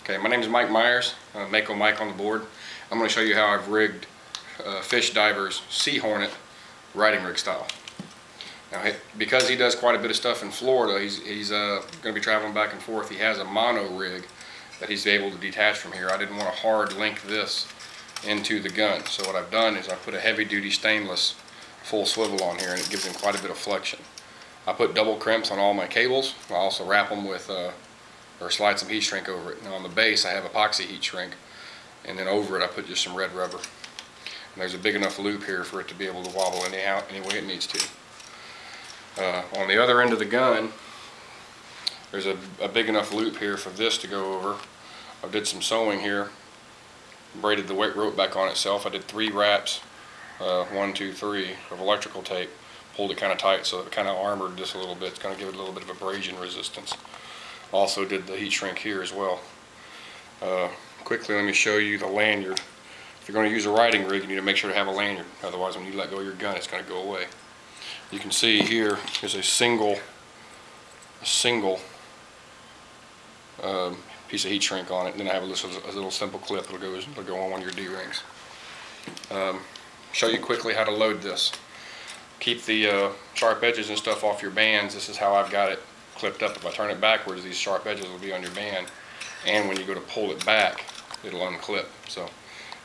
Okay, my name is Mike Myers, Mako Mike on the board. I'm going to show you how I've rigged Fish Diver's Sea Hornet riding rig style. Now, because he does quite a bit of stuff in Florida, he's going to be traveling back and forth. He has a mono rig that he's able to detach from here. I didn't want to hard link this into the gun, so what I've done is I put a heavy-duty stainless full swivel on here, and it gives him quite a bit of flexion. I put double crimps on all my cables. I also wrap them with or slide some heat shrink over it. Now on the base I have epoxy heat shrink, and then over it I put just some red rubber. And there's a big enough loop here for it to be able to wobble any way it needs to. On the other end of the gun, there's a big enough loop here for this to go over. I did some sewing here, braided the weight rope back on itself. I did 3 wraps, 1, 2, 3 of electrical tape, pulled it kind of tight so it kind of armored this a little bit. It's going to give it a little bit of abrasion resistance. Also did the heat shrink here as well. Quickly, let me show you the lanyard. If you're going to use a riding rig, you need to make sure to have a lanyard. Otherwise, when you let go of your gun, it's going to go away. You can see here is a single piece of heat shrink on it. And then I have a little simple clip that'll go on one of your D-rings. Show you quickly how to load this. Keep the sharp edges and stuff off your bands. This is how I've got it clipped up. If I turn it backwards, these sharp edges will be on your band, and when you go to pull it back, it'll unclip. So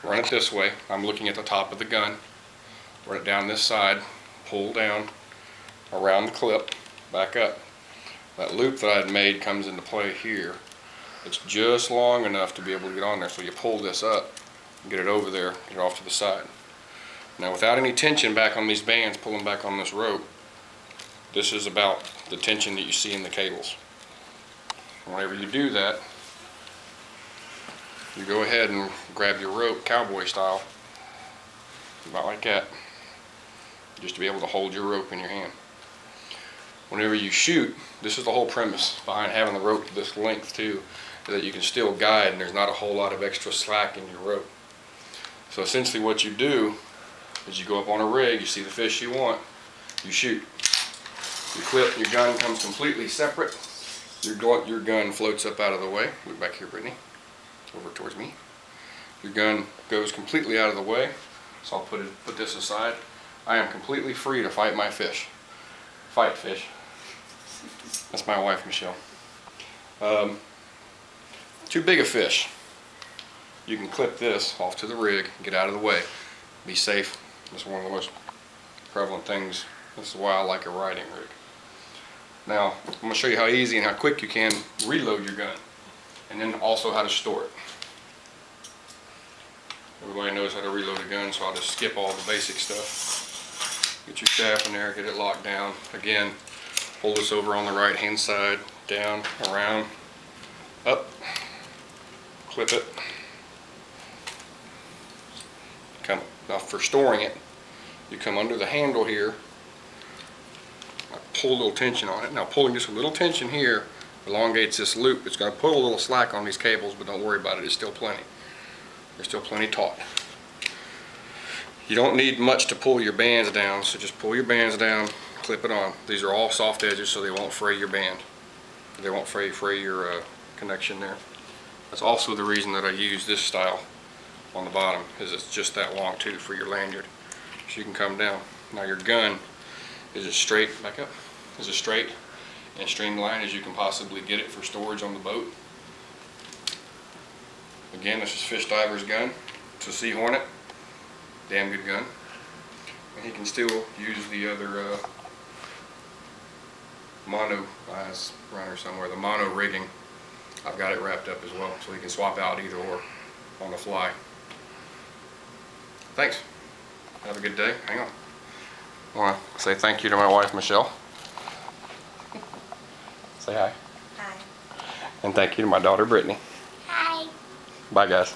run it this way. I'm looking at the top of the gun. Run it down this side, pull down around the clip, back up. That loop that I had made comes into play here. It's just long enough to be able to get on there, so you pull this up, get it over there, get it off to the side. Now without any tension back on these bands, pulling back on this rope, this is about the tension that you see in the cables. Whenever you do that, you go ahead and grab your rope cowboy style, about like that, just to be able to hold your rope in your hand. Whenever you shoot, this is the whole premise behind having the rope this length too, is that you can still guide and there's not a whole lot of extra slack in your rope. So essentially what you do is you go up on a rig, you see the fish you want, you shoot. You clip, your gun comes completely separate. Your gun floats up out of the way. Look back here, Brittany. Over towards me. Your gun goes completely out of the way. So I'll put this aside. I am completely free to fight my fish. Fight fish. That's my wife, Michelle. Too big a fish. You can clip this off to the rig, get out of the way. Be safe. It's one of the most prevalent things. This is why I like a riding rig. Now, I'm going to show you how easy and how quick you can reload your gun, and then also how to store it. Everybody knows how to reload a gun, so I'll just skip all the basic stuff. Get your shaft in there, get it locked down. Again, pull this over on the right hand side, down, around, up, clip it. Now for storing it, you come under the handle here, pull a little tension on it. Now pulling just a little tension here elongates this loop. It's going to pull a little slack on these cables, but don't worry about it. It's still plenty. There's still plenty taut. You don't need much to pull your bands down, so just pull your bands down, clip it on. These are all soft edges, so they won't fray your band. They won't fray your connection there. That's also the reason that I use this style on the bottom, is it's just that long too for your lanyard. So you can come down. Now your gun is as straight, back up, is as straight and streamlined as you can possibly get it for storage on the boat. Again, this is Fish Diver's gun. It's a Sea Hornet. Damn good gun. And he can still use the other mono, it's runner somewhere, the mono rigging. I've got it wrapped up as well, so he can swap out either or on the fly. Thanks. Have a good day. Hang on. I want to say thank you to my wife, Michelle. Say hi. Hi. And thank you to my daughter, Brittany. Hi. Bye, guys.